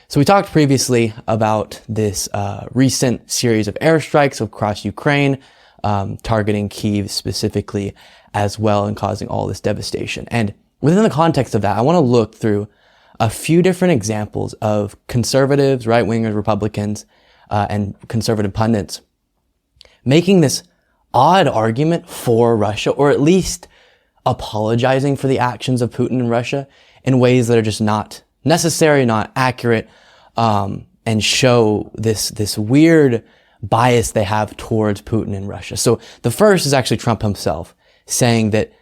So we talked previously about this recent series of airstrikes across Ukraine, targeting Kyiv specifically as well and causing all this devastation. And within the context of that, I want to look through a few different examples of conservatives, right-wingers, Republicans, and conservative pundits making this odd argument for Russia, or at least apologizing for the actions of Putin in Russia in ways that are just not necessary, not accurate, and show this weird bias they have towards Putin in Russia. So the first is actually Trump himself saying that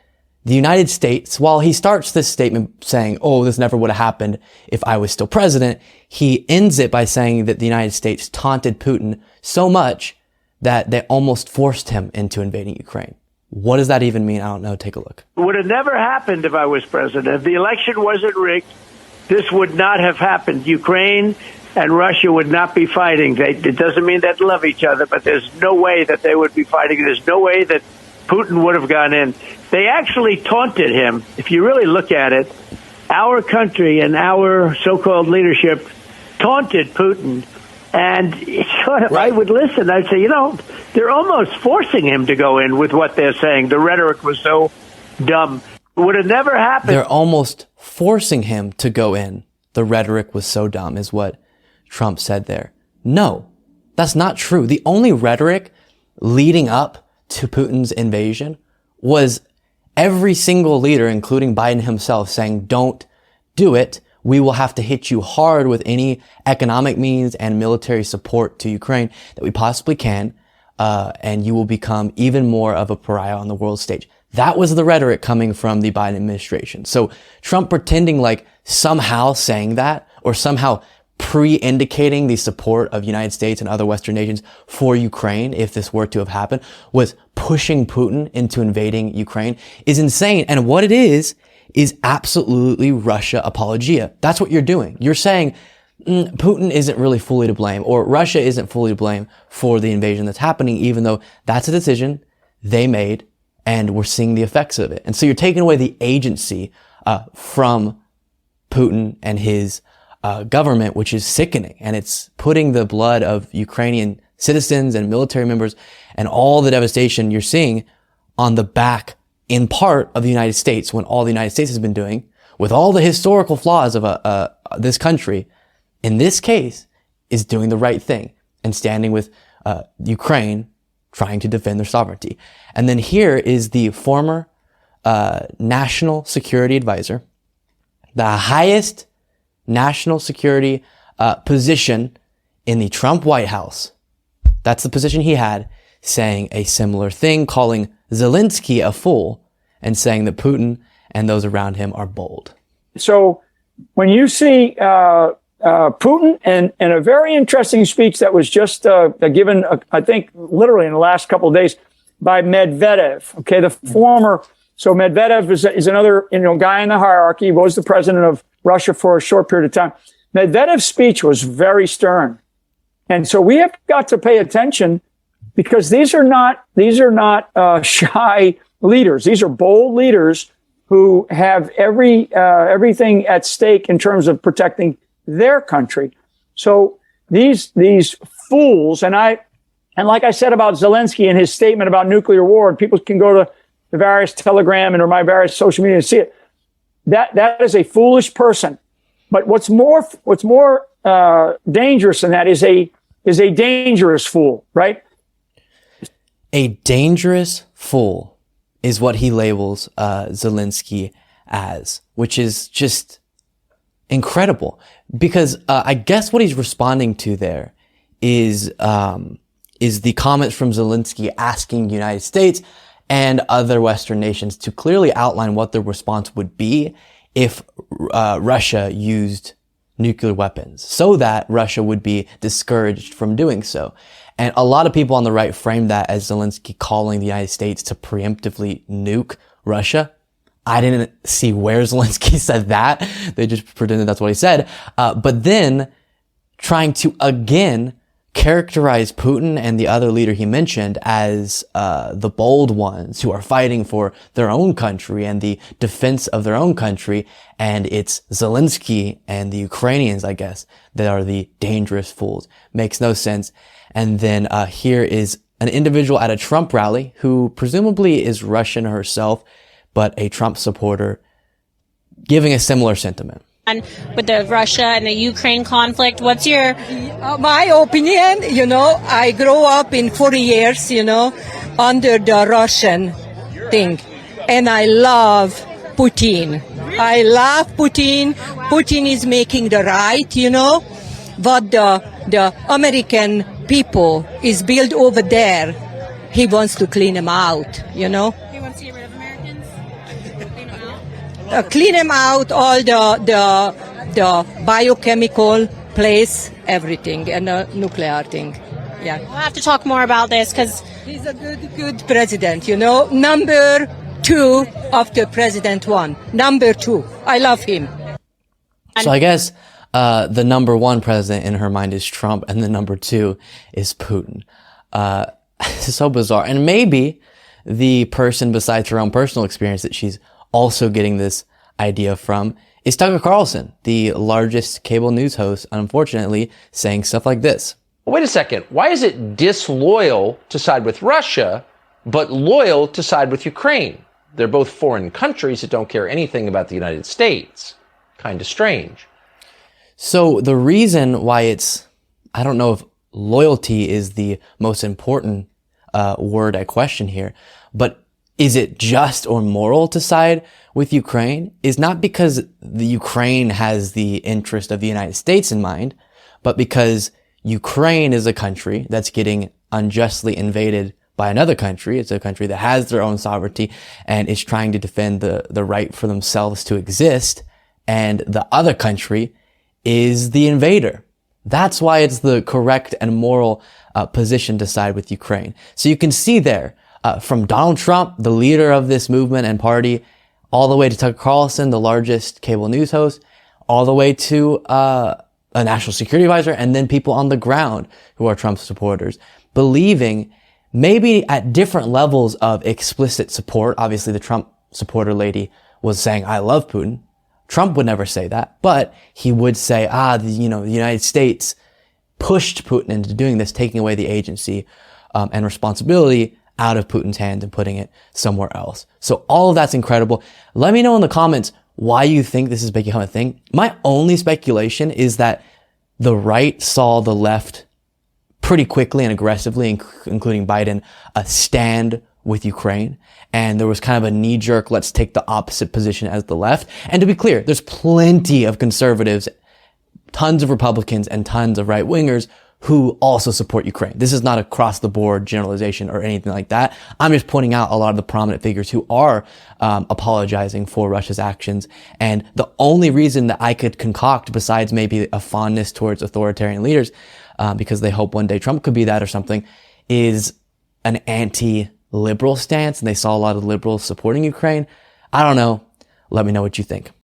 the United States, while he starts this statement saying, oh, this never would have happened if I was still president, he ends it by saying that the United States taunted Putin so much that they almost forced him into invading Ukraine. What does that even mean? I don't know. Take a look. It would have never happened if I was president. If the election wasn't rigged, this would not have happened. Ukraine and Russia would not be fighting. It doesn't mean they'd love each other, but there's no way that they would be fighting. There's no way that Putin would have gone in. They actually taunted him. If you really look at it, our country and our so-called leadership taunted Putin. And sort of, I would listen. I'd say, they're almost forcing him to go in with what they're saying. The rhetoric was so dumb. It would have never happened. They're almost forcing him to go in. The rhetoric was so dumb is what Trump said there. No, that's not true. The only rhetoric leading up to Putin's invasion was every single leader, including Biden himself, saying, don't do it. We will have to hit you hard with any economic means and military support to Ukraine that we possibly can. And you will become even more of a pariah on the world stage. That was the rhetoric coming from the Biden administration. So Trump pretending like somehow saying that, or somehow pre-indicating the support of United States and other Western nations for Ukraine, if this were to have happened, was pushing Putin into invading Ukraine, is insane. And what it is absolutely Russia apologia. That's what you're doing. You're saying Putin isn't really fully to blame, or Russia isn't fully to blame for the invasion that's happening, even though that's a decision they made and we're seeing the effects of it. And so you're taking away the agency from Putin and his government, which is sickening. And it's putting the blood of Ukrainian citizens and military members and all the devastation you're seeing on the back, in part, of the United States, when all the United States has been doing, with all the historical flaws of this country, in this case, is doing the right thing and standing with Ukraine, trying to defend their sovereignty. And then here is the former national security advisor, the highest national security position in the Trump White House. That's the position he had, saying a similar thing, calling Zelenskyy a fool and saying that Putin and those around him are bold. So when you see Putin and a very interesting speech that was just given, I think, literally in the last couple of days by Medvedev, okay, the former. So Medvedev is another guy in the hierarchy. He was the president of Russia for a short period of time. Medvedev's speech was very stern. And so we have got to pay attention, because these are not shy leaders. These are bold leaders who have everything at stake in terms of protecting their country. So these fools, and like I said about Zelenskyy and his statement about nuclear war, and people can go to the various Telegram or my various social media and see it. That is a foolish person. But what's more dangerous than that is a dangerous fool, right? A dangerous fool is what he labels Zelenskyy as, which is just incredible. Because I guess what he's responding to there is the comments from Zelenskyy asking the United States and other Western nations to clearly outline what their response would be if Russia used nuclear weapons, so that Russia would be discouraged from doing so. And a lot of people on the right frame that as Zelenskyy calling the United States to preemptively nuke Russia. I didn't see where Zelenskyy said that. They just pretended that's what he said. But then trying to again characterized Putin and the other leader he mentioned as the bold ones who are fighting for their own country and the defense of their own country. And it's Zelenskyy and the Ukrainians, I guess, that are the dangerous fools. Makes no sense. And then here is an individual at a Trump rally who presumably is Russian herself, but a Trump supporter, giving a similar sentiment. With the Russia and the Ukraine conflict, what's your... My opinion, I grew up in 40 years, under the Russian thing. And I love Putin. I love Putin. Putin is making the right, what the American people is built over there. He wants to clean them out, He wants to get rid of Americans? Clean them out? Clean them out, all the biochemical place, everything, and the nuclear thing. Yeah. We'll have to talk more about this because He's a good president, Number 2 after President 1. Number 2. I love him. So I guess the number 1 president in her mind is Trump, and the number 2 is Putin. It's so bizarre. And maybe the person besides her own personal experience that she's also getting this idea from is Tucker Carlson, the largest cable news host, unfortunately, saying stuff like this. Wait a second. Why is it disloyal to side with Russia, but loyal to side with Ukraine? They're both foreign countries that don't care anything about the United States. Kind of strange. So the reason why it's, I don't know if loyalty is the most important word I question here, but is it just or moral to side with Ukraine? Is not because the Ukraine has the interest of the United States in mind, but because Ukraine is a country that's getting unjustly invaded by another country. It's a country that has their own sovereignty and is trying to defend the right for themselves to exist. And the other country is the invader. That's why it's the correct and moral position to side with Ukraine. So you can see there, from Donald Trump, the leader of this movement and party, all the way to Tucker Carlson, the largest cable news host, all the way to a national security advisor, and then people on the ground who are Trump supporters, believing maybe at different levels of explicit support. Obviously, the Trump supporter lady was saying, I love Putin. Trump would never say that, but he would say, the United States pushed Putin into doing this, taking away the agency and responsibility out of Putin's hands and putting it somewhere else. So all of that's incredible. Let me know in the comments why you think this is becoming a thing. My only speculation is that the right saw the left pretty quickly and aggressively, including Biden, stand with Ukraine. And there was kind of a knee-jerk, let's take the opposite position as the left. And to be clear, there's plenty of conservatives, tons of Republicans, and tons of right-wingers who also support Ukraine. This is not across-the-board generalization or anything like that. I'm just pointing out a lot of the prominent figures who are apologizing for Russia's actions. And the only reason that I could concoct, besides maybe a fondness towards authoritarian leaders, because they hope one day Trump could be that or something, is an anti-liberal stance. And they saw a lot of liberals supporting Ukraine. I don't know. Let me know what you think.